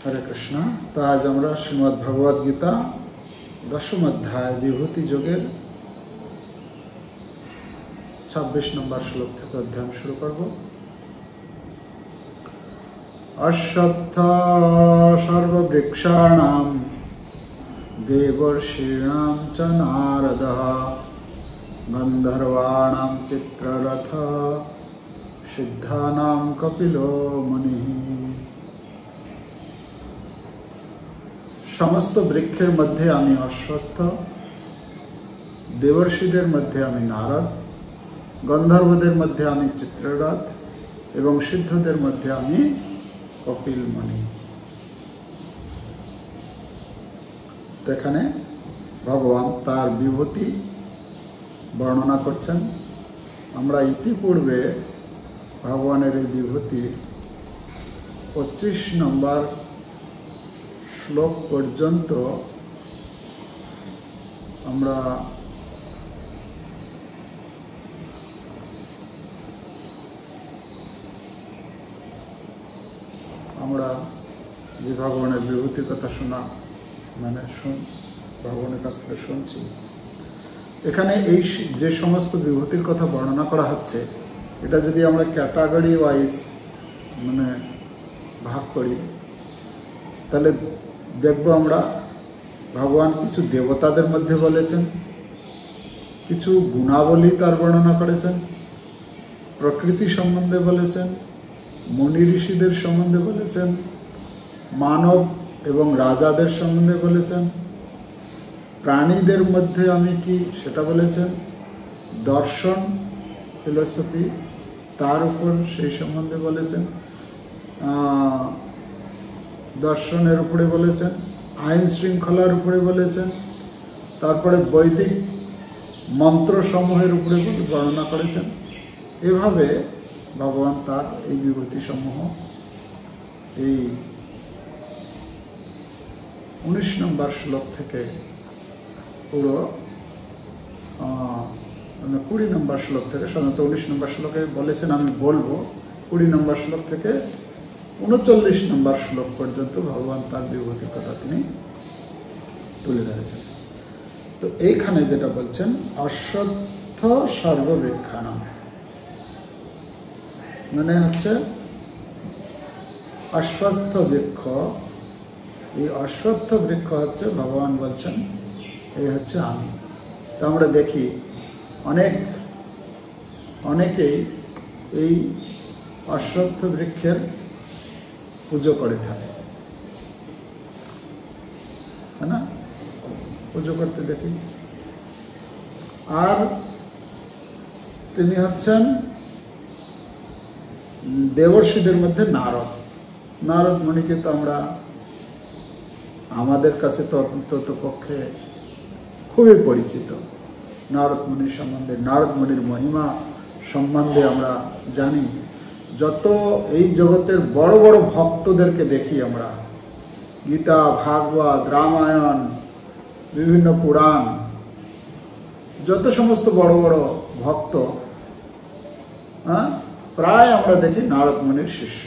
हरे कृष्णा। तो आज আমরা শ্রীমদ্ ভগবদ গীতা দশম অধ্যায় বিভূতি যোগের 26 নম্বর শ্লোক থেকে অধ্যয়ন শুরু করব। অশ্বত্থ সর্ববৃক্ষাণাম দেবর্ষীণাম চ নারদঃ গন্ধর্বাণাম চিত্ররথ সিদ্ধানাম কপিলো মুনিঃ। সমস্ত বৃক্ষের মধ্যে আমি অশ্বত্থ, দেবর্ষিদের মধ্যে আমি নারদ, গন্ধর্বদের মধ্যে আমি চিত্ররথ এবং সিদ্ধদের মধ্যে আমি কপিল মুনি। তো এখানে ভগবান তার বিভূতি বর্ণনা করছেন। আমরা ইতিপূর্বে ভগবানের এই বিভূতি 25 নম্বর শ্লোক পর্যন্ত আমরা যে ভগবানের বিভূতির কথা শোনা ভগবানের কাছ থেকে শুনছি, এখানে এই যে সমস্ত বিভূতির কথা বর্ণনা করা হচ্ছে, এটা যদি আমরা ক্যাটাগরি ওয়াইজ ভাগ করি, তাহলে দেখব আমরা ভগবান কিছু দেবতাদের মধ্যে বলেছেন, কিছু গুণাবলী তার বর্ণনা করেছেন, প্রকৃতি সম্বন্ধে বলেছেন, মুনি ঋষিদের সম্বন্ধে বলেছেন, মানব এবং রাজাদের সম্বন্ধে বলেছেন, প্রাণীদের মধ্যে আমি কি সেটা বলেছেন, দর্শন ফিলোসফি তার উপর সেই সম্বন্ধে বলেছেন, দর্শনের উপরে বলেছেন, আইন শৃঙ্খলার উপরে বলেছেন, তারপরে বৈদিক মন্ত্রসমূহের উপরে বর্ণনা করেছেন। এভাবে ভগবান তার এই বিভূতিসমূহ এই 19 নম্বর শ্লোক থেকে পুরো 20 নম্বর শ্লোক থেকে, সাধারণত 19 নম্বর শ্লোকে বলেছেন আমি বলবো, 20 নম্বর শ্লোক থেকে 39 নম্বর শ্লোক পর্যন্ত ভগবান তার বিভূতির কথা তিনি তুলে ধরেছেন। তো এইখানে যেটা বলছেন অশ্বত্থ সর্ববৃক্ষাণাম, মানে হচ্ছে অশ্বত্থ বৃক্ষ। এই অশ্বত্থ বৃক্ষ হচ্ছে ভগবান বলছেন এই হচ্ছে আমি। তো আমরা দেখি অনেকেই এই অশ্বত্থ বৃক্ষের পুজো করে থাকে, है ना, পুজো করতে দেখি। আর তিনি হচ্ছেন দেবর্ষিদের মধ্যে নারদ মুনিকে তো আমরা আমাদের কাছে তো অন্তত পক্ষে খুবই পরিচিত। নারদ মুনির সম্বন্ধে, নারদ মুনির মহিমা সম্বন্ধে আমরা জানি। যত এই জগতের বড় বড় ভক্তদেরকে দেখি আমরা, গীতা, ভাগবত, রামায়ণ, বিভিন্ন পুরাণ, যত সমস্ত বড় বড় ভক্ত, প্রায় আমরা দেখি নারদ মুনির শিষ্য।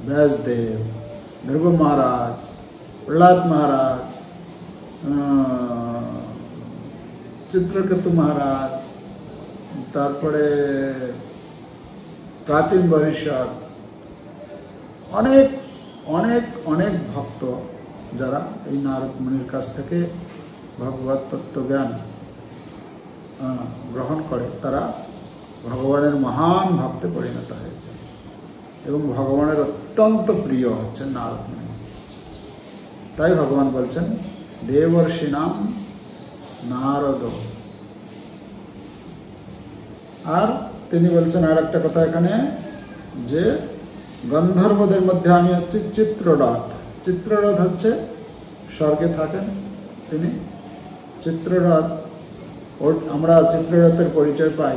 ব্যাসদেব, ধ্রুব মহারাজ, প্রহ্লাদ মহারাজ, চিত্রকেতু মহারাজ, তারপরে প্রাচীন ভবিষ্যৎ, অনেক অনেক অনেক ভক্ত যারা এই নারদ মুনির কাছ থেকে ভগবত তত্ত্বজ্ঞান গ্রহণ করে, তারা ভগবানের মহান ভক্তে পরিণত হয়েছে এবং ভগবানের অত্যন্ত প্রিয় হচ্ছেন নারদ মুনি। তাই ভগবান বলছেন দেবর্ষীণাম নারদ। আর তিনি বলছেন আর একটা কথা এখানে, যে গন্ধর্বদের মধ্যে আমি হচ্ছে চিত্ররথ। চিত্ররথ হচ্ছে স্বর্গে থাকেন তিনি। চিত্ররথ, আমরা চিত্ররথের পরিচয় পাই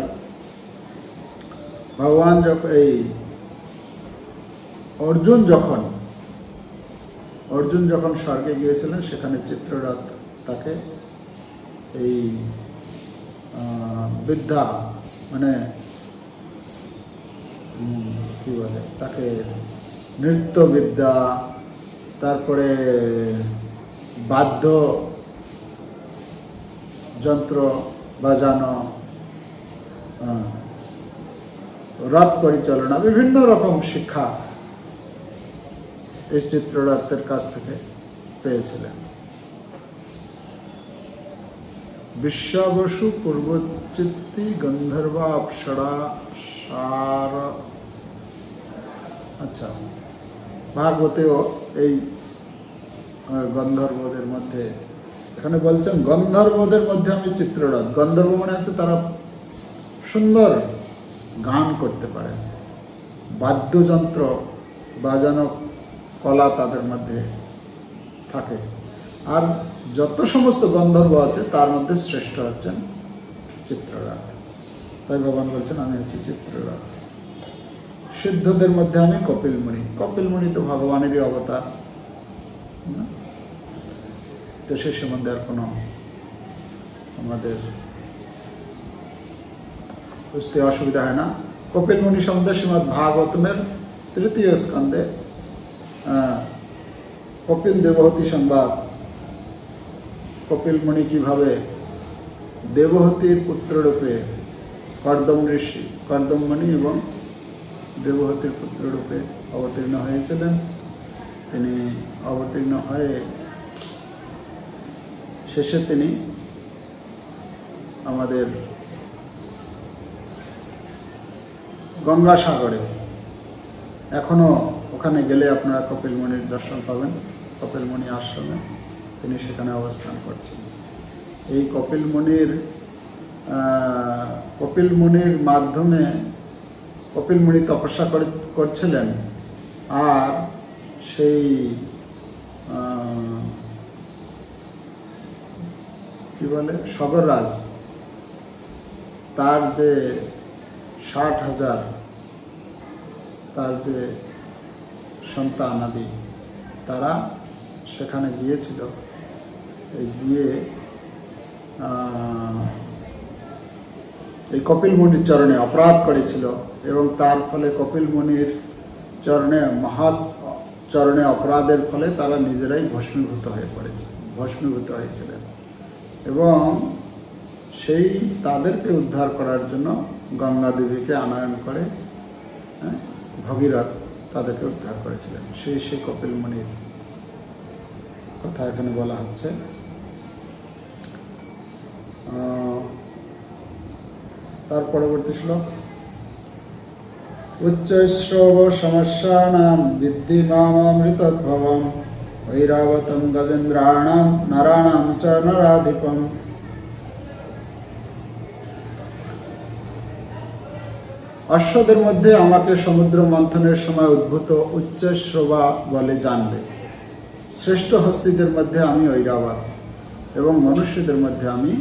ভগবান যখন অর্জুন যখন স্বর্গে গিয়েছিলেন, সেখানে চিত্ররথ তাকে এই বিদ্যা মানে কি বলে তাকে, নৃত্যবিদ্যা, তারপরে বাদ্য যন্ত্র বাজানো, রথ পরিচালনা, বিভিন্ন রকম শিক্ষা এই চিত্ররথের কাছ থেকে পেয়েছিলেন। বিশ্বাবসু পূর্বচিত্তি গন্ধর্বা অপ্সরা সার। আচ্ছা, ভাগবতেও এই গন্ধর্বদের মধ্যে, এখানে বলছেন গন্ধর্বদের মধ্যে আমি চিত্ররথ। গন্ধর্ব মানে হচ্ছে তারা সুন্দর গান করতে পারে, বাদ্যযন্ত্র বাজানো কলা তাদের মধ্যে থাকে। আর যত সমস্ত গন্ধর্ব আছে তার মধ্যে শ্রেষ্ঠ হচ্ছেন চিত্ররথ। তাই ভগবান বলছেন আমি হচ্ছি চিত্ররথ। সিদ্ধদের মধ্যে আমি কপিল মুনি। কপিল মুনি তো ভগবানেরই অবতার, তো সে সম্বন্ধে আর কোনো আমাদের বুঝতে অসুবিধা হয় না। কপিল মুনি সম্বন্ধে শ্রীমদ্ ভাগবতমের 3য় স্কন্ধে কপিল দেবহতী সংবাদ, কপিল মুনি কিভাবে দেবহতীর পুত্ররূপে কর্দম ঋষি, কর্দম মুনি এবং দেবহতীর পুত্ররূপে অবতীর্ণ হয়েছিলেন। তিনি অবতীর্ণ হয়ে শেষে তিনি আমাদের গঙ্গাসাগরে, এখনো ওখানে গেলে আপনারা কপিল মুনির দর্শন পাবেন, কপিল মুনি আশ্রমে তিনি সেখানে অবস্থান করছেন। এই কপিল মুনির মাধ্যমে কপিল মুনি তপস্যা করছিলেন। আর সেই কি বলে সগররাজ, তার যে 60,000 তার যে সন্তান আদি, তারা সেখানে গিয়েছিল। গিয়ে এই কপিল মুনির চরণে অপরাধ করেছিল এবং তার ফলে কপিল মুনির চরণে অপরাধের ফলে তারা নিজেরাই ভস্মীভূত হয়েছিলেন এবং সেই তাদেরকে উদ্ধার করার জন্য গঙ্গা দেবীকে আনয়ন করে ভগীরথ তাদেরকে উদ্ধার করেছিলেন। সেই কপিল মুনির কথা এখানে বলা হচ্ছে। তার পরবর্তী শ্লোক, উচ্চৈঃশ্রব সমস্যানাম বিদ্ধি মামৃতদ্ভবম ঐরাবতম গজেন্দ্রাণাম নরাণাম চ নরাধিপম। অশ্বদের মধ্যে আমাকে সমুদ্র মন্থনের সময় উদ্ভূত উচ্চৈঃশ্রবা বলে জানবে। শ্রেষ্ঠ হস্তিদের মধ্যে আমি ঐরাবত এবং মনুষ্যদের মধ্যে আমি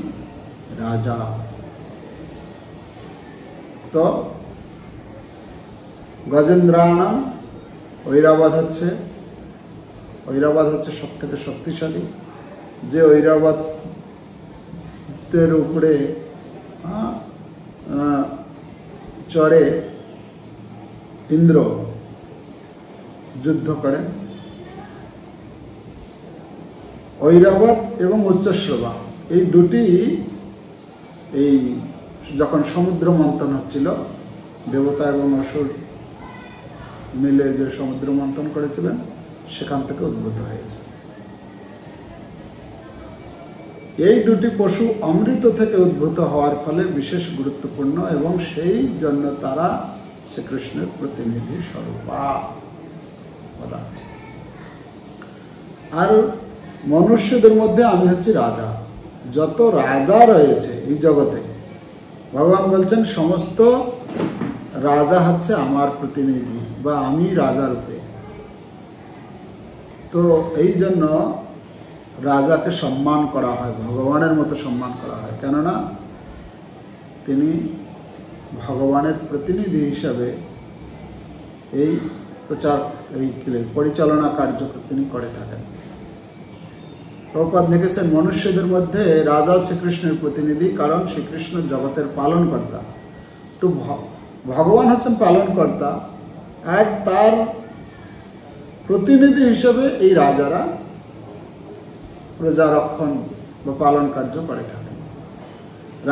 রাজা। তো গজেন্দ্রাণাম, ঐরাবত হচ্ছে সব থেকে শক্তিশালী। যে ঐরাবতের উপরে চড়ে ইন্দ্র যুদ্ধ করেন। ঐরাবত এবং উচ্চশ্রবা এই দুটি, এই যখন সমুদ্র মন্থন হচ্ছিল, দেবতা এবং অসুর মিলে যে সমুদ্র মন্থন করেছিলেন, সেখান থেকে উদ্ভূত হয়েছে। এই দুটি পশু অমৃত থেকে উদ্ভূত হওয়ার ফলে বিশেষ গুরুত্বপূর্ণ এবং সেই জন্য তারা শ্রীকৃষ্ণের প্রতিনিধি স্বরূপা বলা আছে। আর মনুষ্যদের মধ্যে আমি হচ্ছি রাজা। যত রাজা রয়েছে এই জগতে, ভগবান বলছেন সমস্ত রাজা হচ্ছে আমার প্রতিনিধি বা আমি রাজা রূপে। তো এই জন্য রাজাকে সম্মান করা হয়, ভগবানের মতো সম্মান করা হয়, কেননা তিনি ভগবানের প্রতিনিধি হিসাবে এই পরিচালনা কার্য তিনি করে থাকেন। প্রভুপাদ লিখেছেন, মনুষ্যদের মধ্যে রাজা শ্রীকৃষ্ণের প্রতিনিধি, কারণ শ্রীকৃষ্ণ জগতের পালনকর্তা। তো ভগবান হচ্ছেন পালনকর্তা, আর তার প্রতিনিধি হিসেবে এই রাজারা প্রজা রক্ষণ বা পালন কার্য করে থাকেন।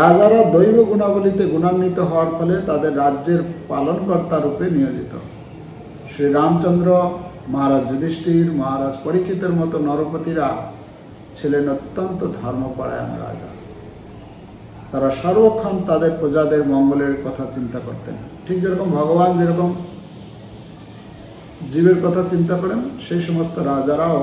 রাজারা দৈব গুণাবলীতে গুণান্বিত হওয়ার ফলে তাদের রাজ্যের পালনকর্তা রূপে নিয়োজিত। শ্রী রামচন্দ্র, মহারাজ যুধিষ্ঠির, মহারাজ পরীক্ষিতের মতো নরপতিরা ছিলেন অত্যন্ত ধর্মপরায়ণ রাজা। তারা সর্বক্ষণ তাদের প্রজাদের মঙ্গলের কথা চিন্তা করতেন। ঠিক যেরকম ভগবান যেরকম জীবের কথা চিন্তা করেন, সেই সমস্ত রাজারাও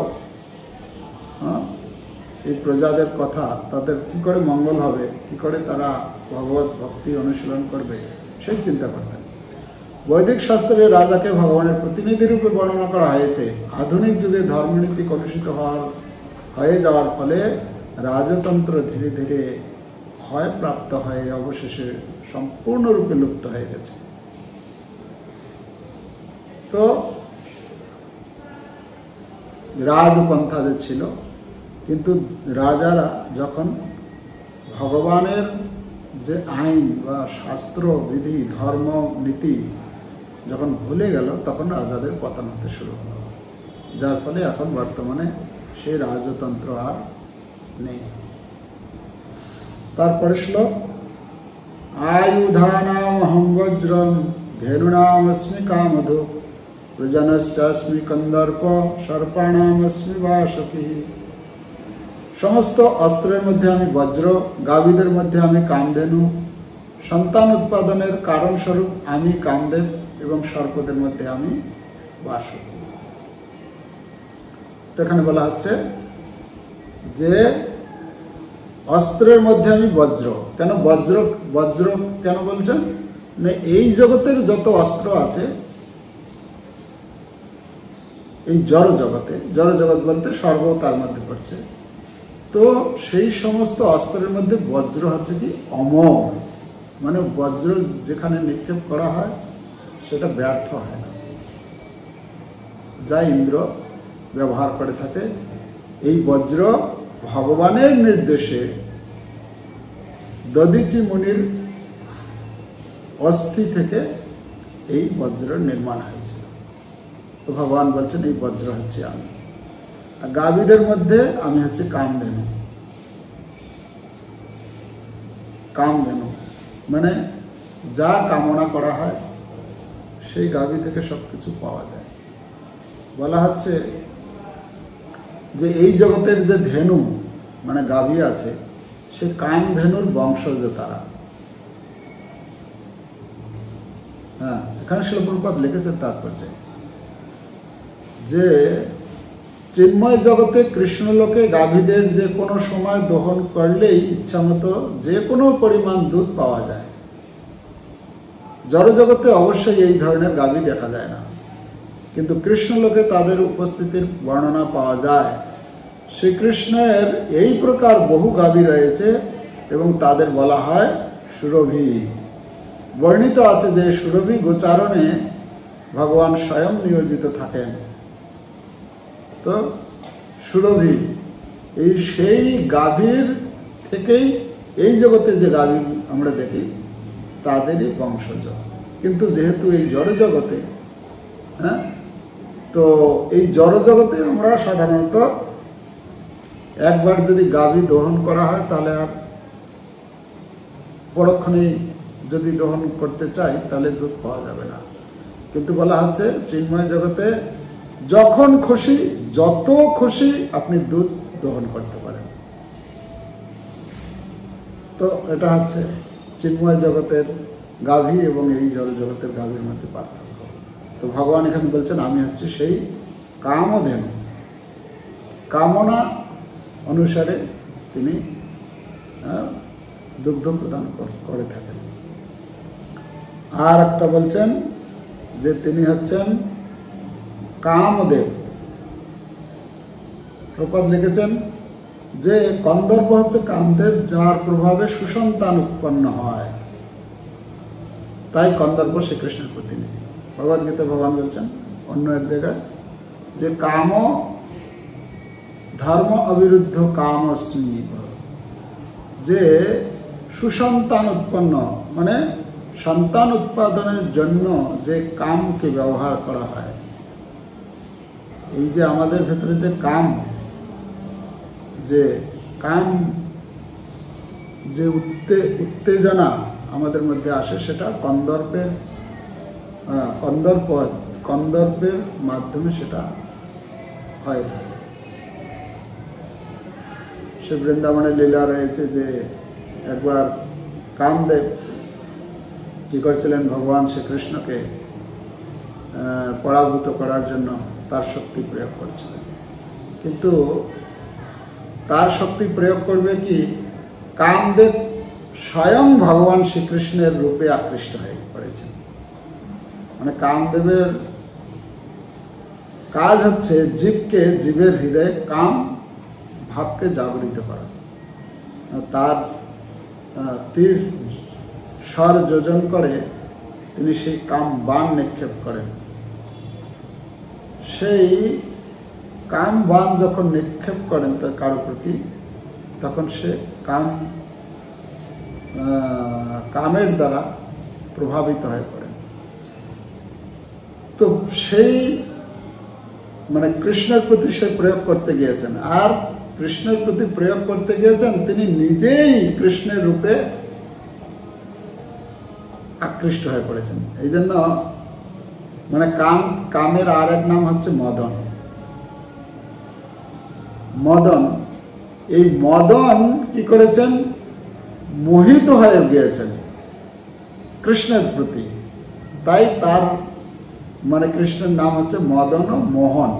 এই প্রজাদের কথা, তাদের কি করে মঙ্গল হবে, কি করে তারা ভগবত ভক্তি অনুশীলন করবে, সেই চিন্তা করতেন। বৈদিক শাস্ত্রে রাজাকে ভগবানের প্রতিনিধি রূপে বর্ণনা করা হয়েছে। আধুনিক যুগে ধর্মনীতি কলুষিত হয়ে যাওয়ার ফলে রাজতন্ত্র ধীরে ধীরে ক্ষয়প্রাপ্ত হয়ে অবশেষে সম্পূর্ণরূপে লুপ্ত হয়ে গেছে। তো রাজপন্থা যে ছিল, কিন্তু রাজারা যখন ভগবানের যে আইন বা শাস্ত্র বিধি ধর্ম নীতি যখন ভুলে গেল, তখন রাজাদের পতন হতে শুরু হলো, যার ফলে এখন বর্তমানে সেই রাজতন্ত্র আর নেই। তারপরে শ্লোক, আয়ুধানামহং বজ্রম ধেনুনামস্মি কামধু প্রজনস্যাস্মি কন্দর্প সর্পাণামস্মি বাসকি। সমস্ত অস্ত্রের মধ্যে আমি বজ্র, গাভীদের মধ্যে আমি কামধেনু, সন্তান উৎপাদনের কারণ স্বরূপ আমি কামদেব এবং সর্পদের মধ্যে আমি বাসুকি। তো এখানে বলা হচ্ছে যে অস্ত্রের মধ্যে আমি বজ্র। কেন বজ্র বজ্র কেন বলছেন? না, এই জগতের যত অস্ত্র আছে, এই জড় জগতে, জড় জগৎ বলতে সর্ব তার মধ্যে পড়ছে, তো সেই সমস্ত অস্ত্রের মধ্যে বজ্র হচ্ছে কি অমর, মানে বজ্র যেখানে নিক্ষেপ করা হয় সেটা ব্যর্থ হয় না, যা ইন্দ্র ব্যবহার করে থাকে। এই বজ্র ভগবানের নির্দেশে দধিচি মুনির অস্থি থেকে এই বজ্র নির্মাণ হয়েছিল। তো ভগবান বলছেন এই বজ্র হচ্ছে আমি। আর গাভীদের মধ্যে আমি হচ্ছে কামধেনু। কামধেনু মানে যা কামনা করা হয় সেই গাভী থেকে সবকিছু পাওয়া যায়। বলা হচ্ছে যে এই জগতের যে ধেনু মানে গাভী আছে, সে কামধেনুর বংশজ তারা। হ্যাঁ, এখানে শিল প্রভুপাদ লিখেছেন তাৎপর্যে যে চিন্ময় জগতে কৃষ্ণলোকে গাভীদের যে কোনো সময় দহন করলেই ইচ্ছামতো যে কোনো পরিমাণ দুধ পাওয়া যায়। জড় জগতে অবশ্যই এই ধরনের গাভী দেখা যায় না, কিন্তু কৃষ্ণলোকে তাদের উপস্থিতির বর্ণনা পাওয়া যায়। শ্রীকৃষ্ণের এই প্রকার বহু গাভী রয়েছে এবং তাদের বলা হয় সুরভি। বর্ণিত আছে যে সুরভি গোচারণে ভগবান স্বয়ং নিয়োজিত থাকেন। তো সুরভি এই সেই গাভীর থেকেই এই জগতে যে গাভী আমরা দেখি তাদেরই বংশজ। কিন্তু যেহেতু এই জড় জগতে, হ্যাঁ, তো এই জড় জগতে আমরা সাধারণত একবার যদি গাভী দহন করা হয় তাহলে আর পরক্ষণে যদি দহন করতে চাই তাহলে দুধ পাওয়া যাবে না। কিন্তু বলা হচ্ছে চিন্ময় জগতে যখন খুশি যত খুশি আপনি দুধ দহন করতে পারেন। তো এটা হচ্ছে চিন্ময় জগতের গাভী এবং এই জড় জগতের গাভীর মধ্যে পার্থক্য। তো ভগবান এখানে বলছেন আমি হচ্ছে সেই কামধেনু। কামনা অনুসারে তিনি দুগ্ধ প্রদান করে থাকেন। আর একটা বলছেন যে তিনি হচ্ছেন কামদেব। প্রপাদ লিখেছেন যে কন্দর্প হচ্ছে কামদেব, যার প্রভাবে সুসন্তান উৎপন্ন হয়, তাই কন্দর্প শ্রীকৃষ্ণের প্রতিনিধি। ভগবদ গীতা ভগবান বলছেন অন্য এক জায়গায় যে কাম ধর্ম অবিরুদ্ধ কামস্মি, যে সুসন্তান উৎপন্ন মানে সন্তান উৎপাদনের জন্য যে কামকে ব্যবহার করা হয় এই যে আমাদের ভেতরে যে কাম যে উত্তেজনা আমাদের মধ্যে আসে, সেটা কন্দর্পের মাধ্যমে সেটা হয়ে থাকে। সে বৃন্দাবনের লীলা রয়েছে যে একবার কামদেব কি করেছিলেন, ভগবান শ্রীকৃষ্ণকে পরাভূত করার জন্য তার শক্তি প্রয়োগ করছিলেন, কিন্তু তার শক্তি প্রয়োগ করবে কি, কামদেব স্বয়ং ভগবান শ্রীকৃষ্ণের রূপে আকৃষ্ট হয়ে পড়েছেন। মানে কামদেবের কাজ হচ্ছে জীবের হৃদয়ে কাম ভাবকে জাগরিত করা। তার তীর স্বর যোজন করে তিনি সেই কাম বাণ নিক্ষেপ করেন। সেই কাম বাণ যখন নিক্ষেপ করেন তার কারো প্রতি, তখন সে কামের দ্বারা প্রভাবিত হয়ে পড়েন। তো সেই মানে কৃষ্ণের প্রতি সে প্রয়োগ করতে গিয়েছেন, আর কৃষ্ণের প্রতি প্রয়োগ করতে গিয়েছেন তিনি নিজেই কৃষ্ণের রূপে আকৃষ্ট হয়ে পড়েছেন। এই জন্য মানে কামের আর এক নাম হচ্ছে মদন। এই মদন কি করেছেন, মোহিত হয়ে গিয়েছেন কৃষ্ণের প্রতি, তাই তার মানে কৃষ্ণের নাম হচ্ছে মদন ও মোহন।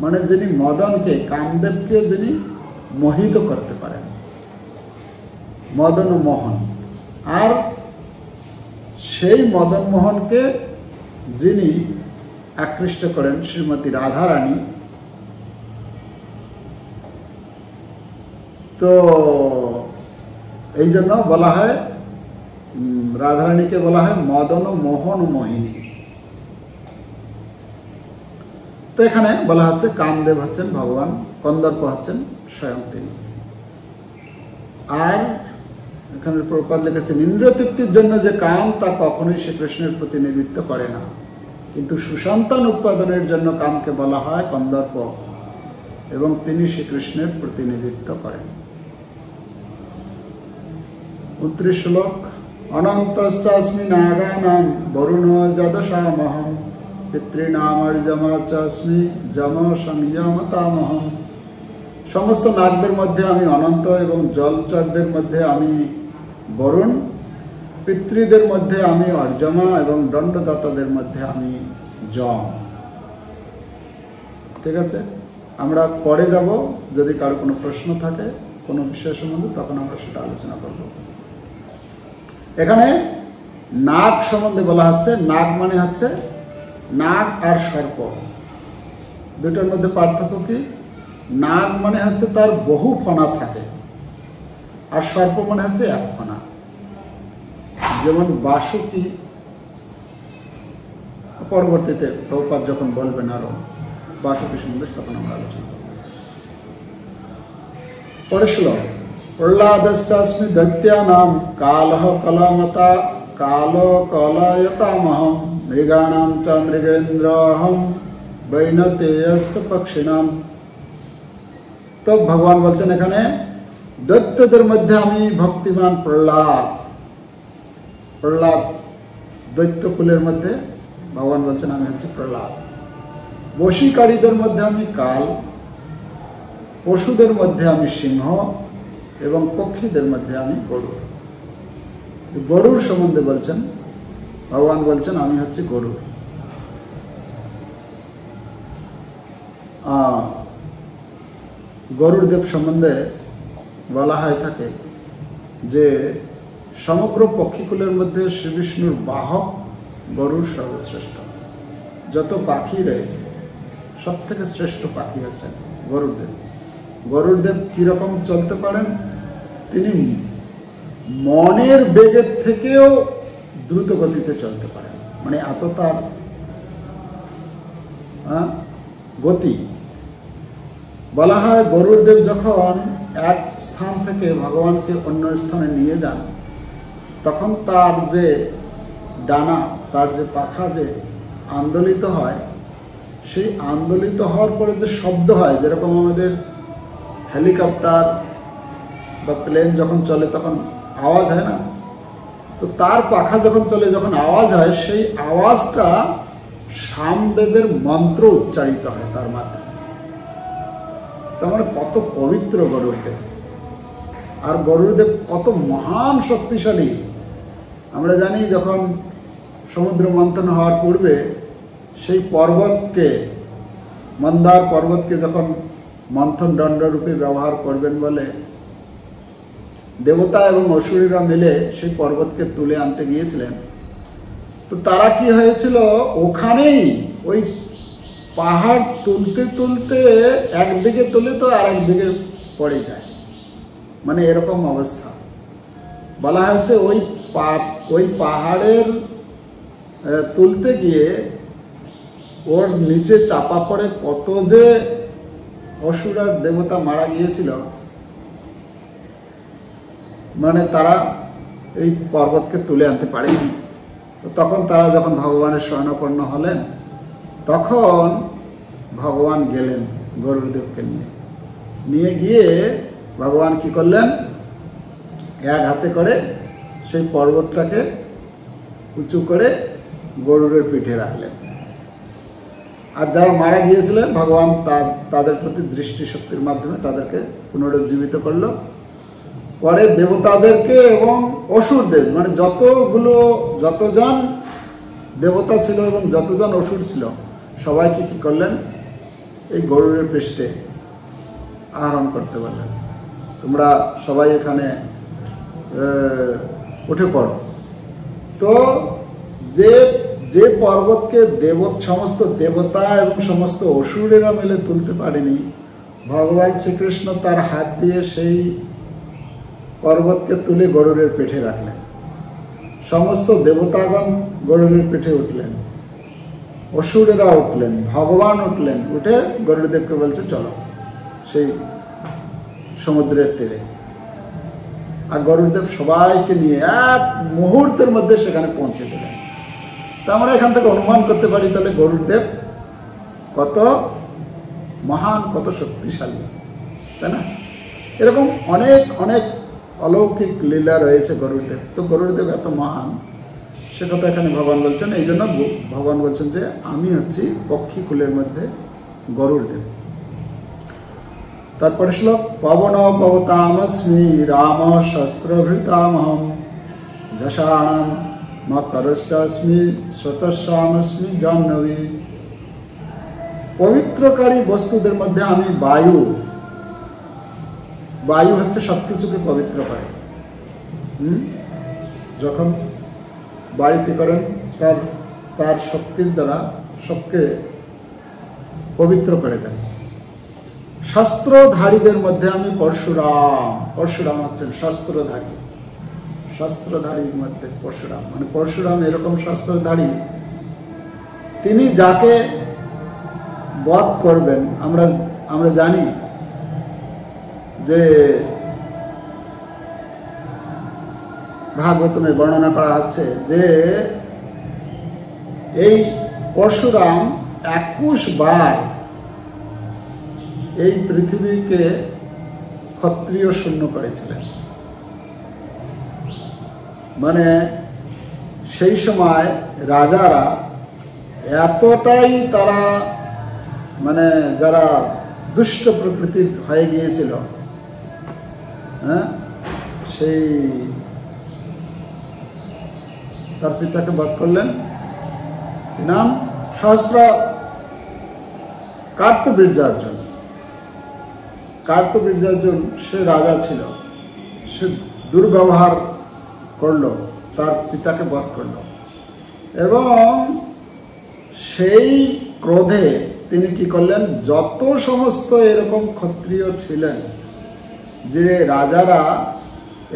মানে যিনি মদনকে, কামদেবকে যিনি মোহিত করতে পারেন, মদন ও মোহন। আর সেই মদন মোহনকে যিনি আকৃষ্ট করেন শ্রীমতী রাধারানী, তো এই জন্য বলা হয় রাধারানীকে বলা হয় মদন ও মোহন মোহিনী। তো এখানে বলা হচ্ছে কামদেব হচ্ছেন ভগবান, কন্দর্প হচ্ছেন স্বয়ং তিনি। আর এখানে প্রভুপাদ লিখেছেন, ইন্দ্রিয় তৃপ্তির জন্য যে কাম তা কখনোই শ্রীকৃষ্ণের প্রতিনিধিত্ব করে না, কিন্তু সুসন্তান উৎপাদনের জন্য কামকে বলা হয় কন্দর্প, এবং তিনি শ্রীকৃষ্ণের প্রতিনিধিত্ব করেন। 29 শ্লোক, অনন্তশ্চাস্মি নাগানাম বরুণ যদশামহম পিতৃনামর্যমাচাস্মি যম সংযমতামহম। সমস্ত নাগদের মধ্যে আমি অনন্ত, এবং জলচরদের মধ্যে আমি বরুণ, পিতৃদের মধ্যে আমি অর্যমা, এবং দণ্ডদাতাদের মধ্যে আমি যম। ঠিক আছে, আমরা পরে যাব, যদি কারো কোনো প্রশ্ন থাকে কোনো বিষয় সম্বন্ধে তখন আমরা সেটা আলোচনা করব। এখানে নাগ সম্বন্ধে বলা হচ্ছে। নাগ মানে হচ্ছে নাগ আর সর্প, দুটোর মধ্যে পার্থক্য কি? নাগ মানে হচ্ছে তার বহু ফণা থাকে, আর সর্প মানে হচ্ছে এক ফণা। যেমন বাসুকি, পরবর্তীতে প্রভুপাদ যখন বলবেন আরো বাসুকি সম্বন্ধে তখন আমরা আলোচনা করব। পরের শ্লোক, প্রহ্লাদশ্চাস্মি দৈত্যানাম কালহ কলমতা কাল কলয়তামহম মৃগাণাম চ মৃগেন্দ্রহম বৈনতেয়স্য পক্ষিণাম। তো ভগবান বলছেন এখানে, দৈত্যদের মধ্যে আমি ভক্তিমান প্রহ্লাদ, দৈত্য কুলের মধ্যে ভগবান বলছেন আমি হচ্ছে প্রহ্লাদ। বশীকারীদের মধ্যে আমি কাল, পশুদের মধ্যে আমি সিংহ, এবং পক্ষীদের মধ্যে আমি গরুড়। গরুড় সম্বন্ধে বলছেন, ভগবান বলছেন আমি হচ্ছে গরুড়। গরুড়দেব সম্বন্ধে বলা হয় থাকে যে সমগ্র পক্ষীকুলের মধ্যে শ্রী বিষ্ণুর বাহক গরুড় সর্বশ্রেষ্ঠ। যত পাখি রয়েছে সব থেকে শ্রেষ্ঠ পাখি হচ্ছেন গরুড়দেব। গরুড়দেব কিরকম চলতে পারেন? তিনি মনের বেগের থেকেও দ্রুত গতিতে চলতে পারেন, মানে এত তার গতি। বলা হয় গরুড়দেব যখন এক স্থান থেকে ভগবানকে অন্য স্থানে নিয়ে যান, তখন তার যে ডানা, তার যে পাখা যে আন্দোলিত হয়, সেই আন্দোলিত হওয়ার পরে যে শব্দ হয়, যেরকম আমাদের হেলিকপ্টার বা প্লেন যখন চলে তখন আওয়াজ হয় না, তো তার পাখা যখন চলে যখন আওয়াজ হয়, সেই আওয়াজটা সামবেদের মন্ত্র উচ্চারিত হয় তার মাধ্যমে। তার মানে কত পবিত্র গরুড়দেব, আর গরুড়দেব কত মহান শক্তিশালী। আমরা জানি যখন সমুদ্র মন্থন হওয়ার পূর্বে সেই পর্বতকে, মন্দার পর্বতকে যখন মন্থন দণ্ডরূপে ব্যবহার করবেন বলে দেবতা এবং অসুরীরা মিলে সেই পর্বতকে তুলে আনতে গিয়েছিলেন, তো তারা কি হয়েছিল, ওখানেই ওই পাহাড় তুলতে তুলতে একদিকে তুলে তো আর একদিকে পড়ে যায়, মানে এরকম অবস্থা। বলা হয়েছে ওই পাহাড়ের তুলতে গিয়ে ওর নিচে চাপা পড়ে কত যে অসুর আর দেবতা মারা গিয়েছিল, মানে তারা এই পর্বতকে তুলে আনতে পারেনি। তখন তারা যখন ভগবানের শরণাপন্ন হলেন, তখন ভগবান গেলেন গরুড়দেবকে নিয়ে গিয়ে ভগবান কি করলেন, এক হাতে করে সেই পর্বতটাকে উঁচু করে গরুড়ের পিঠে রাখলেন। আর যারা মারা গিয়েছিলেন ভগবান তাদের প্রতি দৃষ্টিশক্তির মাধ্যমে তাদেরকে পুনরুজ্জীবিত করলো। পরে দেবতাদেরকে এবং অসুরদের, মানে যতজন দেবতা ছিল এবং যতজন অসুর ছিল সবাইকে কি করলেন, এই গরুড়ের পৃষ্ঠে আরোহণ করতে বললেন, তোমরা সবাই এখানে উঠে পড়ো। তো যে পর্বতকে সমস্ত দেবতা এবং সমস্ত অসুরেরা মিলে তুলতে পারেনি, ভগবান শ্রীকৃষ্ণ তার হাত দিয়ে সেই পর্বতকে তুলে গরুড়ের পিঠে রাখলেন। সমস্ত দেবতাগণ গরুড়ের পিঠে উঠলেন, অসুরেরা উঠলেন, ভগবান উঠলেন, উঠে গরুড়দেবকে বলছে চলো সেই সমুদ্রের তীরে। আর গরুড়দেব সবাইকে নিয়ে এক মুহূর্তের মধ্যে সেখানে পৌঁছে দিলেন। তা আমরা এখান থেকে অনুমান করতে পারি তাহলে গরুড়দেব কত মহান, কত শক্তিশালী, তাই না? এরকম অনেক অনেক অলৌকিক লীলা রয়েছে গরুড়দেব। তো গরুড়দেব এত মহান সে কথা এখানে ভগবান বলছেন। এই জন্য ভগবান বলছেন যে আমি হচ্ছি পক্ষী কুলের মধ্যে গরুড়দেব। তারপরে শ্লোক, পবন পবতামস্মি রাম শস্ত্রভৃতামহম যশাণম মকরস্যাস্মি স্রোতস্যামস্মি জাহ্নবী। পবিত্রকারী বস্তুদের মধ্যে আমি বায়ু। বায়ু হচ্ছে সবকিছুকে পবিত্র করে। যখন বায়ু কি করেন, তার শক্তির দ্বারা সবকে পবিত্র করে দেন। শস্ত্রধারীদের মধ্যে আমি পরশুরাম। পরশুরাম হচ্ছেন শস্ত্রধারী। শস্ত্রধারীর মধ্যে পরশুরাম, মানে পরশুরাম এরকম শস্ত্রধারী, তিনি যাকে বধ করবেন। আমরা জানি যে ভাগবতমে বর্ণনা করা হচ্ছে যে এই পরশুরাম 21 বার এই পৃথিবীকে ক্ষত্রিয় শূন্য করেছিলেন। মানে সেই সময় রাজারা এতটাই তারা মানে যারা দুষ্ট প্রকৃতির হয়ে গিয়েছিল, সেই তার পিতাকে বধ করলেন। নাম সহস্র কার্তবীর্যার্জুন। কার্তবীর্যার্জুন সে রাজা ছিল, সে দুর্ব্যবহার করলো, তার পিতাকে বধ করলো, এবং সেই ক্রোধে তিনি কি করলেন, যত সমস্ত এরকম ক্ষত্রিয় ছিলেন যে রাজারা,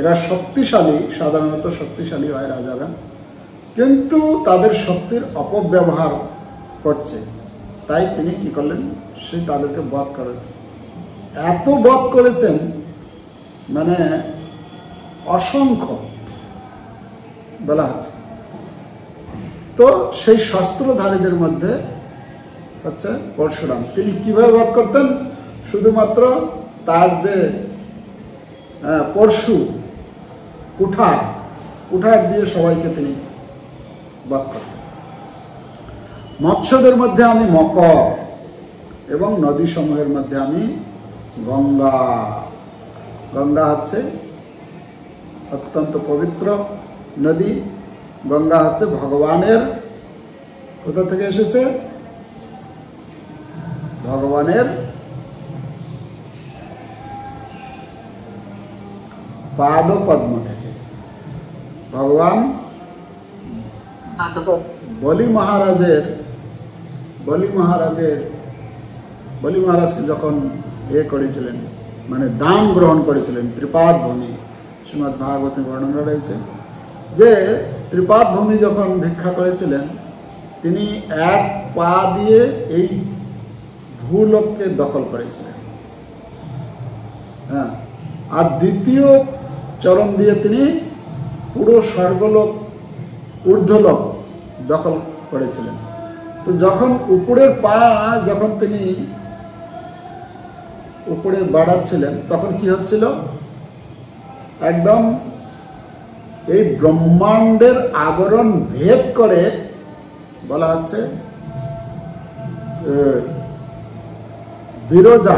এরা শক্তিশালী, সাধারণত শক্তিশালী হয় রাজারা, কিন্তু তাদের শক্তির অপব্যবহার করছে, তাই তিনি কি করলেন, সে তাদেরকে বধ করেন। এত বধ করেছেন মানে অসংখ্য বলা হচ্ছে। তো সেই শস্ত্রধারীদের মধ্যে হচ্ছে পরশুরাম। তিনি কিভাবে বধ করতেন? শুধুমাত্র তার যে পরশু কুঠার দিয়ে সবাইকে তিনি বধ করতেন। মৎস্যদের মধ্যে আমি মকর এবং নদী সমূহের মধ্যে আমি গঙ্গা। গঙ্গা হচ্ছে অত্যন্ত পবিত্র নদী। গঙ্গা হচ্ছে ভগবানের, কোথা থেকে এসেছে? ভগবানের পাদ পদ্ম থেকে। ভগবান বলি মহারাজকে যখন করেছিলেন, মানে দান গ্রহণ করেছিলেন, ত্রিপাদ ভূমি, শ্রীমদ্ ভাগবতে বর্ণনা রয়েছে যে ত্রিপাদ ভূমি যখন ভিক্ষা করেছিলেন, তিনি এক পা দিয়ে এই ভূলোককে দখল করেছিলেন, হ্যাঁ, আর দ্বিতীয় চরণ দিয়ে তিনি পুরো স্বর্গলোক, ঊর্ধ্বলোক দখল করেছিলেন। তো যখন উপরের পা যখন তিনি উপরে বাড়াচ্ছিলেন, তখন কি হচ্ছিল? একদম এই ব্রহ্মাণ্ডের আবরণ ভেদ করে বলা হচ্ছে বিরজা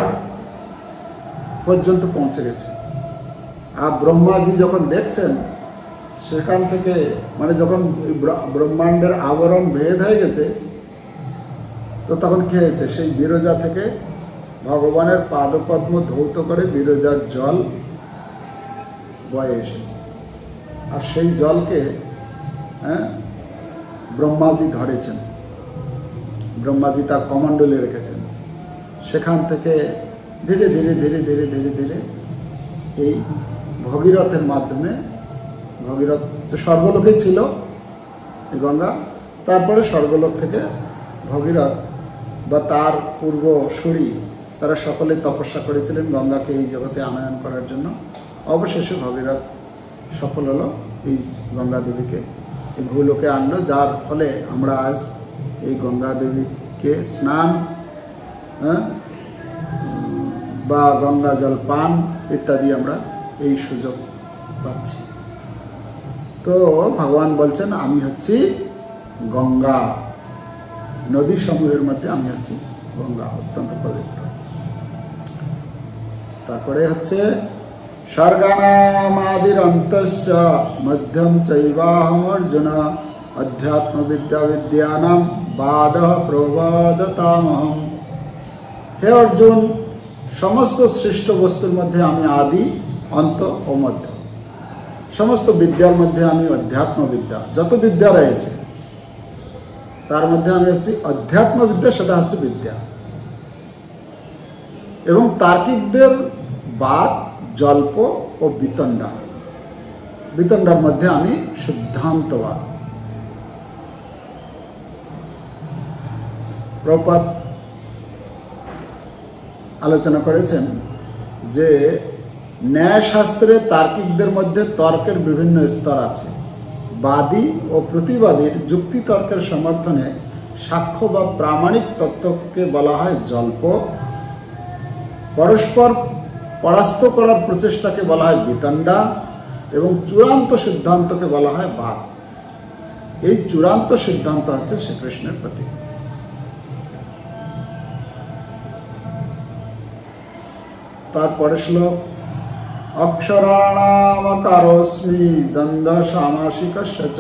পর্যন্ত পৌঁছে গেছে। আর ব্রহ্মাজি যখন দেখছেন সেখান থেকে, মানে যখন ব্রহ্মাণ্ডের আবরণ ভেদ হয়ে গেছে, তো তখন কি হয়েছে? সেই বিরজা থেকে ভগবানের পাদপদ্ম ধৌত করে বিরজার জল বয়ে এসেছে। আর সেই জলকে ব্রহ্মাজি ধরেছেন, ব্রহ্মাজি তার কমণ্ডলে রেখেছেন। সেখান থেকে ধীরে ধীরে ধীরে ধীরে ধীরে ধীরে এই ভগীরথের মাধ্যমে, ভগীরথ তো স্বর্গলোকে ছিল এই গঙ্গা, তারপরে স্বর্গলোক থেকে ভগীরথ বা তার পূর্বসূরি, তারা সকলে তপস্যা করেছিলেন গঙ্গাকে এই জগতে আনয়ন করার জন্য। অবশেষে ভগীরথ সফল হলো, এই গঙ্গা দেবীকে এই ভূলোকে আনলো, যার ফলে আমরা আজ এই গঙ্গা দেবীকে স্নান বা গঙ্গা জল পান ইত্যাদি আমরা এই সুযোগ পাচ্ছি। তো ভগবান বলছেন আমি হচ্ছি গঙ্গা, নদী সমূহের মধ্যে আমি হচ্ছি গঙ্গা, অত্যন্ত পবিত্র। তারপরে হচ্ছে স্বর্গানামাদির অন্তস্য মধ্যম চৈবাহম অর্জুন অধ্যাত্ম বিদ্যা বিদ্যানাম বাদ প্রবাদতামহম। হে অর্জুন, সমস্ত সৃষ্ট বস্তুর মধ্যে আমি আদি, অন্ত ও মধ্য। সমস্ত বিদ্যার মধ্যে আমি অধ্যাত্ম বিদ্যা, যত বিদ্যা রয়েছে তার মধ্যে আমি হচ্ছি অধ্যাত্ম বিদ্যা, সেটা হচ্ছে বিদ্যা। এবং তার্কিকদের বাদ, জল্প ও বিতণ্ডা, বিতণ্ডার মধ্যে আমি সিদ্ধান্তবাদ। প্রভুপাদ আলোচনা করেছেন যে ন্যায়শাস্ত্রে তার্কিকদের মধ্যে তর্কের বিভিন্ন স্তর আছে। বাদী ও প্রতিবাদীর যুক্তি তর্কের সমর্থনে সাক্ষ্য বা প্রামাণিক তত্ত্বকে বলা হয় জল্প, পরস্পর পরাস্ত করার প্রচেষ্টাকে বলা হয় বিতণ্ডা এবং চূড়ান্ত সিদ্ধান্তকে বলা হয় বাদ। এই চূড়ান্ত সিদ্ধান্ত হচ্ছে শ্রীকৃষ্ণের প্রতীক। তারপরে শ্লোক অক্ষরাণামকারোস্মি দ্বন্দ্ব সামাসিকস্য চ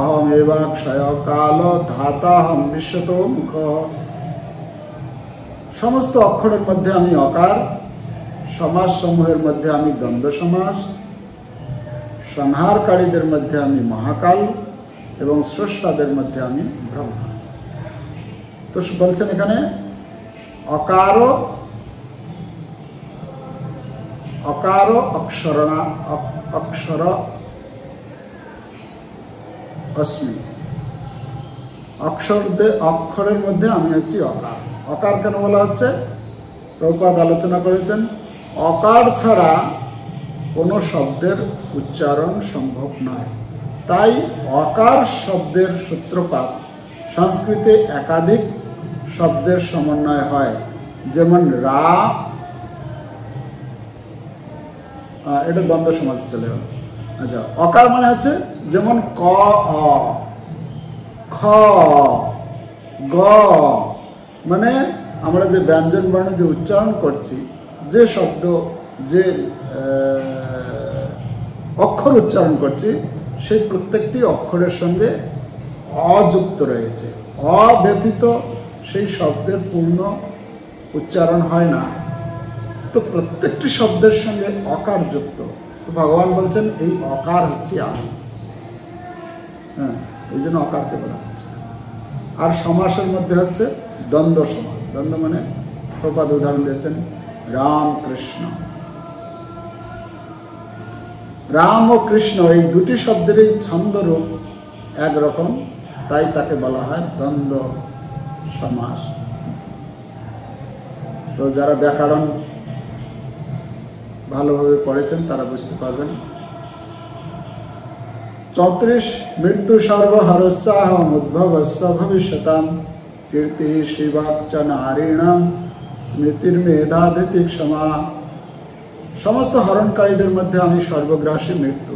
অহমেবাক্ষয় কাল ধাতাহম বিশ্বতো মুখ। সমস্ত অক্ষরের মধ্যে আমি অকার, সমাস সমূহের মধ্যে আমি দ্বন্দ্ব সমাস, সংহারকারীদের মধ্যে আমি মহাকাল এবং স্রষ্টাদের মধ্যে আমি ব্রহ্মা। তো বলছেন এখানে অকার অক্ষর অস্মি, অক্ষরের মধ্যে আমি হচ্ছি অকার। অকার কেন বলা হচ্ছে? প্রভুপাদ আলোচনা করেছেন অকার ছাড়া কোনো শব্দের উচ্চারণ সম্ভব নয়। তাই অকার শব্দের সূত্রপাত সংস্কৃতে একাধিক শব্দের সমন্বয় হয়, যেমন রা, এটা দ্বন্দ্ব সমাজে চলে গেল। আচ্ছা, অকার মানে হচ্ছে যেমন ক, অ, খ, গ, মানে আমরা যে ব্যঞ্জন বর্ণ যে উচ্চারণ করছি, যে শব্দ, যে অক্ষর উচ্চারণ করছি, সেই প্রত্যেকটি অক্ষরের সঙ্গে অযুক্ত রয়েছে। অব্যতীত সেই শব্দের পূর্ণ উচ্চারণ হয় না। তো প্রত্যেকটি শব্দের সঙ্গে অকার যুক্ত। তো ভগবান বলছেন এই অকার হচ্ছে আমি। হ্যাঁ, এই জন্য অকারকে বলা হচ্ছে। আর সমাসের মধ্যে হচ্ছে দ্বন্দ্ব সমাস। দ্বন্দ্ব মানে প্রপাত উদাহরণ দিয়েছেন রাম কৃষ্ণ। রাম ও কৃষ্ণ এই দুটি শব্দেরই ছন্দরূপ একরকম, তাই তাকে বলা হয় দ্বন্দ্ব সমাস। তো যারা ব্যাকরণ ভালোভাবে পড়েছেন তারা বুঝতে পারবেন। 34 মৃত্যু সর্বহরোৎসাহম উদ্ভবস্য ভবিষ্যতাম কীর্তি শিবাক্চ নারীণাম স্মৃতির মেধাধিতি ক্ষমা। সমস্ত হরণকারীদের মধ্যে আমি সর্বগ্রাসী মৃত্যু।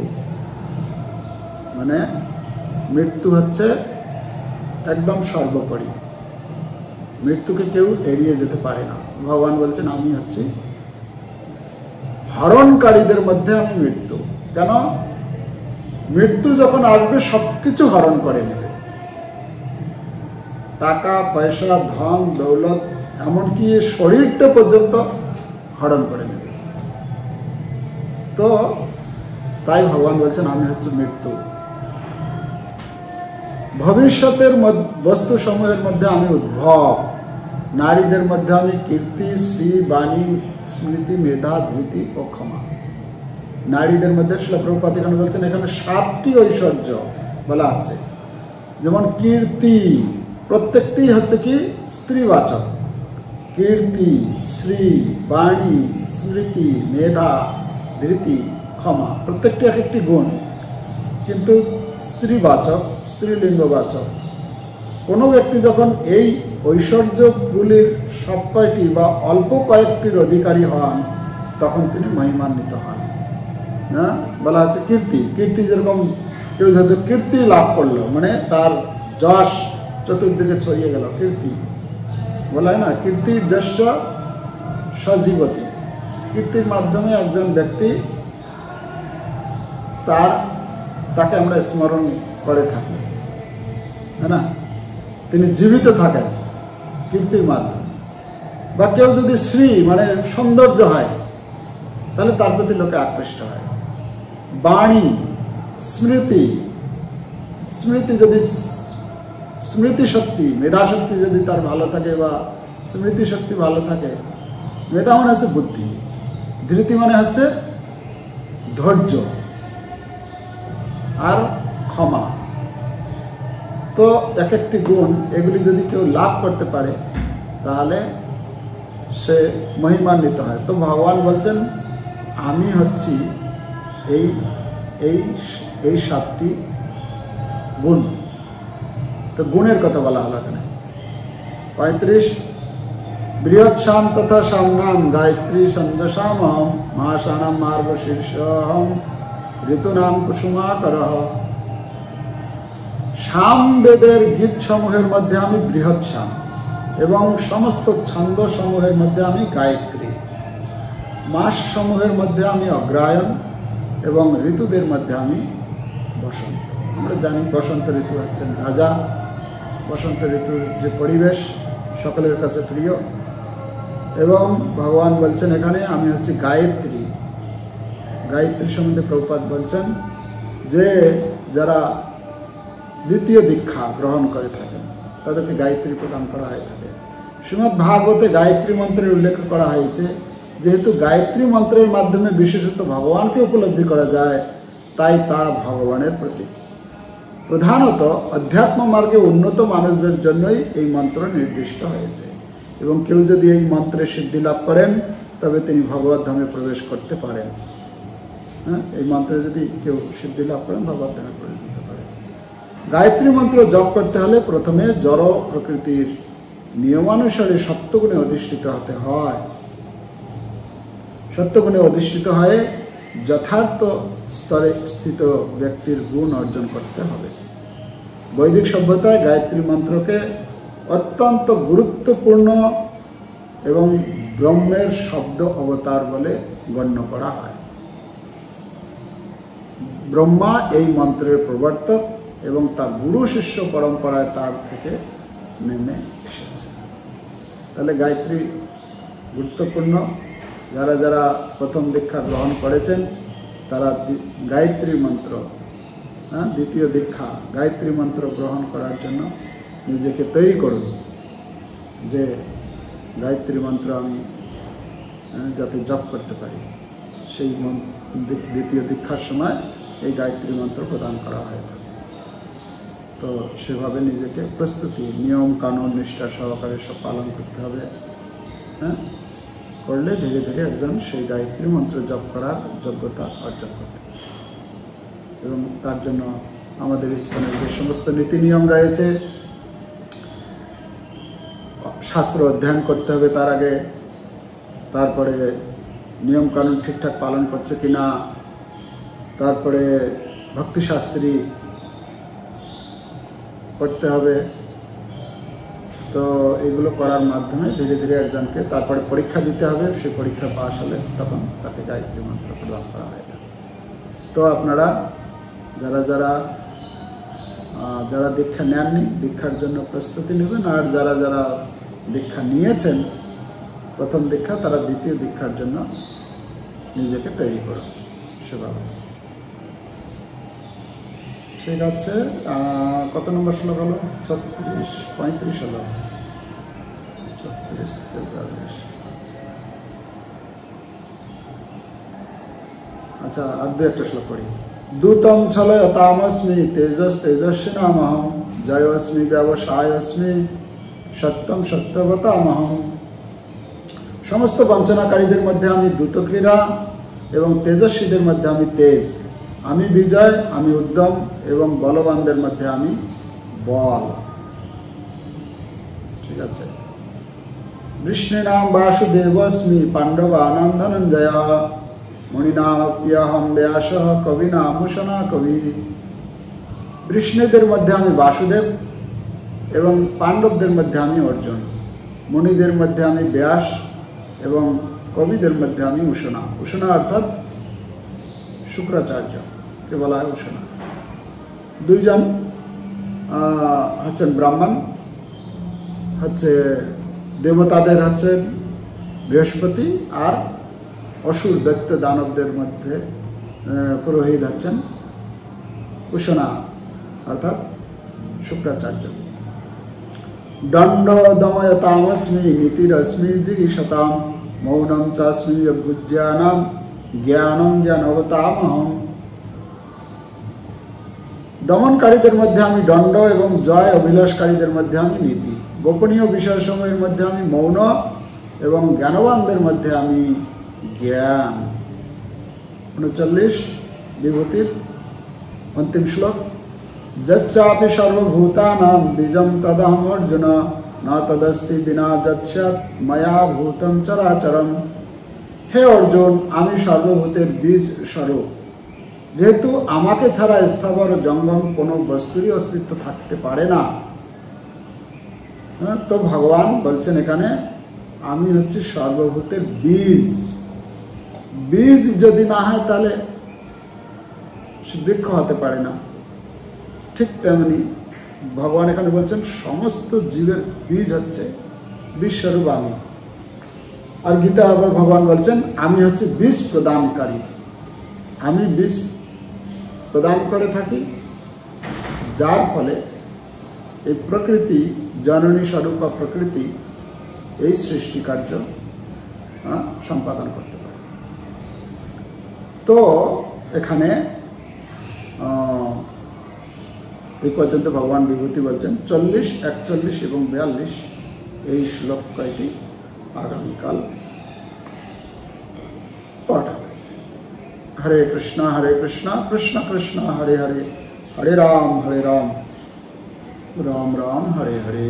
মানে মৃত্যু হচ্ছে একদম সর্বোপরি, মৃত্যুকে কেউ এড়িয়ে যেতে পারে না। ভগবান বলছেন আমি হচ্ছি হরণকারীদের মধ্যে আমি মৃত্যু। কেন? মৃত্যু যখন আসবে সবকিছু হরণ করে নেবে, টাকা পয়সা ধন দৌলত এমনকি শরীরটা পর্যন্ত হরণ করে নেবে। তো তাই ভগবান বলছেন আমি হচ্ছে মৃত্যু। ভবিষ্যতের বস্তু সমূহের মধ্যে আমি উদ্ভব, নারীদের মধ্যে আমি কীর্তি শ্রী বাণী স্মৃতি মেধা ধৃতি ও ক্ষমা। নারীদের মধ্যে শিলা প্রভুপাদ এখানে বলছেন এখানে 7টি ঐশ্বর্য বলা হচ্ছে। যেমন কীর্তি, প্রত্যেকটি হচ্ছে কি স্ত্রীবাচক। কীর্তি, শ্রী, বাণী, স্মৃতি, মেধা, ধৃতি, ক্ষমা, প্রত্যেকটি এক একটি গুণ, কিন্তু স্ত্রীবাচক, স্ত্রীলিঙ্গবাচক। কোনো ব্যক্তি যখন এই ঐশ্বর্যগুলির সব কয়টি বা অল্প কয়েকটির অধিকারী হন তখন তিনি মহিমান্বিত হন। হ্যাঁ, বলা আছে কীর্তি। কীর্তি যেরকম কেউ যেহেতু কীর্তি লাভ করলো মানে তার যশ চতুর্দিকে ছড়িয়ে গেল, কীর্তি বলা হয় না, কীর্তির যশ সজীবতী। কীর্তির মাধ্যমে একজন ব্যক্তি তাকে আমরা স্মরণ করে থাকি, হ্যাঁ না, তিনি জীবিত থাকেন কীর্তির মাধ্যমে। বা কেউ যদি শ্রী মানে সৌন্দর্য হয় তাহলে তার প্রতি লোকে আকৃষ্ট হয়। বাণী, স্মৃতি, স্মৃতি যদি স্মৃতি শক্তি, মেধা শক্তি যদি তার ভালো থাকে বা স্মৃতি শক্তি ভালো থাকে, মেধা মানে হচ্ছে বুদ্ধি, ধৃতি মানে হচ্ছে ধৈর্য, আর ক্ষমা। তো এক একটি গুণ এগুলি যদি কেউ লাভ করতে পারে তাহলে সে মহিমান্বিত হয়। তো ভগবান বলছেন আমি হচ্ছি এই এই এই 7টি গুণ। তো গুণের কথা বলা হলো এখানে। 35 বৃহৎসাম তথা সামনাম গায়ত্রী সন্দসামহম মহাসানাম মার্গ শীর্ষহম ঋতুনাম কুসুমাকরহ। সামবেদের গীত সমূহের মধ্যে আমি বৃহৎ সাম এবং সমস্ত ছন্দ সমূহের মধ্যে আমি গায়ত্রী। মাস সমূহের মধ্যে আমি অগ্রায়ণ এবং ঋতুদের মধ্যে আমি বসন্ত। আমরা জানি বসন্ত ঋতু হচ্ছেন রাজা। বসন্ত ঋতুর যে পরিবেশ সকলের কাছে প্রিয়। এবং ভগবান বলছেন এখানে আমি হচ্ছে গায়ত্রী। গায়ত্রী সম্বন্ধে প্রভুপাদ বলছেন যে যারা দ্বিতীয় দীক্ষা গ্রহণ করে থাকেন তাদেরকে গায়ত্রী প্রদান করা হয়ে থাকে। শ্রীমদ্ ভাগবতে গায়ত্রী মন্ত্রের উল্লেখ করা হয়েছে। যেহেতু গায়ত্রী মন্ত্রের মাধ্যমে বিশেষত ভগবানকে উপলব্ধি করা যায় তাই তা ভগবানের প্রতীক। প্রধানত অধ্যাত্ম মার্গে উন্নত মানুষদের জন্যই এই মন্ত্র নির্দিষ্ট হয়েছে এবং কেউ যদি এই মন্ত্রের সিদ্ধি লাভ করেন তবে তিনি ভগবত ধামে প্রবেশ করতে পারেন। হ্যাঁ, এই মন্ত্রে যদি কেউ সিদ্ধি লাভ করেন ভগবত ধামে প্রবেশ করতে পারেন। গায়ত্রী মন্ত্র জপ করতে হলে প্রথমে জড় প্রকৃতির নিয়মানুসারে সত্যগুণে অধিষ্ঠিত হতে হয়। সত্যগুণে অধিষ্ঠিত হয়ে যথার্থ স্তরে স্থিত ব্যক্তির গুণ অর্জন করতে হবে। বৈদিক সভ্যতায় গায়ত্রী মন্ত্রকে অত্যন্ত গুরুত্বপূর্ণ এবং ব্রহ্মের শব্দ অবতার বলে গণ্য করা হয়। ব্রহ্মা এই মন্ত্রের প্রবর্তক এবং তার গুরু শিষ্য পরম্পরায় তার থেকে নেমে এসেছে। তাহলে গায়ত্রী গুরুত্বপূর্ণ। যারা যারা প্রথম দীক্ষা গ্রহণ করেছেন তারা গায়ত্রী মন্ত্র, দ্বিতীয় দীক্ষা গায়ত্রী মন্ত্র গ্রহণ করার জন্য নিজেকে তৈরি করুন, যে গায়ত্রী মন্ত্র আমি যাতে জপ করতে পারি। সেই দ্বিতীয় দীক্ষার সময় এই গায়ত্রী মন্ত্র প্রদান করা হয়ে থাকে। তো সেভাবে নিজেকে প্রস্তুতি, নিয়ম কানুন নিষ্ঠা সহকারে সব পালন করতে হবে। করলে ধীরে ধীরে একজন সেই গায়ত্রী মন্ত্র জপ করার যোগ্যতা অর্জন করতে পারে। এবং তার জন্য আমাদের ইস্কনের যে সমস্ত নীতি নিয়ম রয়েছে, শাস্ত্র অধ্যয়ন করতে হবে তার আগে, তারপরে নিয়ম কানুন ঠিকঠাক পালন করছে কিনা, তারপরে ভক্তিশাস্ত্রী করতে হবে। তো এগুলো করার মাধ্যমে ধীরে ধীরে একজনকে তারপরে পরীক্ষা দিতে হবে। সেই পরীক্ষা পাস হলে তখন তাকে গায়ত্রী মন্ত্র প্রদান করা হয়ে থাকে। তো আপনারা যারা যারা যারা দীক্ষা নেননি দীক্ষার জন্য প্রস্তুতি নেবেন, আর যারা যারা দীক্ষা নিয়েছেন প্রথম দীক্ষা, তারা দ্বিতীয় দীক্ষার জন্য নিজেকে তৈরি করুন সেভাবে। ঠিক আছে, কত নম্বর শ্লোক হলো? 36, 35 হলো। 36 থেকে 42। আচ্ছা, আর দু একটা শ্লোক পড়ি। দূতম ছলয়তামস্মি তেজস তেজস্বিনামহম জয়োস্মি ব্যবসায়স্মি সত্যম সত্যবতামহম। সমস্ত বঞ্চনাকারীদের মধ্যে আমি দ্রুতক্রীড়া এবং তেজস্বীদের মধ্যে আমি তেজ। আমি বিজয়, আমি উদ্যম এবং বলবানদের মধ্যে আমি বল। ঠিক আছে। বৃষ্ণিনাম বাসুদেবস্মি পাণ্ডবানাম ধনঞ্জয় মণিনামপ্যহম ব্যাস কবিনামূষণা কবি। বৃষ্ণিদের মধ্যে আমি বাসুদেব এবং পাণ্ডবদের মধ্যে আমি অর্জুন। মুনিদের মধ্যে আমি ব্যাস এবং কবিদের মধ্যে আমি উষণা। উষণা অর্থাৎ শুক্রাচার্য কে বলা হয় উষণা। দুইজন হচ্ছেন ব্রাহ্মণ, হচ্ছে দেবতাদের হচ্ছেন বৃহস্পতি, আর অসুর দৈত্য দানবদের মধ্যে পুরোহিত হচ্ছেন উষণা অর্থাৎ শুক্রাচার্য। দণ্ড দময়তামস্মি নীতিরস্মি জিগীষতাম মৌনম চাস্মি গুজ্জানাম জ্ঞানম জ্ঞানবতামহম। দমনকারীদের মধ্যে আমি দণ্ড এবং জয় অভিলাষকারীদের মধ্যে আমি নীতি। গোপনীয় বিষয়সমূহের মধ্যে আমি মৌন এবং জ্ঞানবানদের মধ্যে আমি জ্ঞান। 39 বিভূতির অন্তিম শ্লোক। যচ্চাপি সর্বভূতানাং বীজম তদহম অর্জুন ন তদস্তি বিনা যচ্ছাৎ ময়া ভূতম চরাচরম। হে অর্জুন, আমি সর্বভূতের বীজ স্বরূপ। যেহেতু আমাকে ছাড়া স্থাবর জঙ্গম কোনো বস্তুরই অস্তিত্ব থাকতে পারে না, তো ভগবান বলছেন এখানে আমি হচ্ছে সর্বভূতের বীজ। বীজ যদি না হয় তাহলে সে বৃক্ষ হতে পারে না। ঠিক তেমনি ভগবান এখানে বলছেন সমস্ত জীবের বীজ হচ্ছে বিশ্বরূপ আমি। আর গীতা আবার ভগবান বলছেন আমি হচ্ছে বীজ প্রদানকারী। আমি বীজ প্রদান করে থাকি, যার ফলে এই প্রকৃতি, জননী স্বরূপ প্রকৃতি এই সৃষ্টি কার্য সম্পাদন করতে পারে। তো এখানে এই পর্যন্ত ভগবান বিভূতি বলছেন। 40, 41 এবং 42 এই শ্লোক কয়টি আগামীকাল পাঠ হবে। হরে কৃষ্ণ কৃষ্ণ কৃষ্ণ হরে হরে, হরে রাম রাম রাম হরে হরে।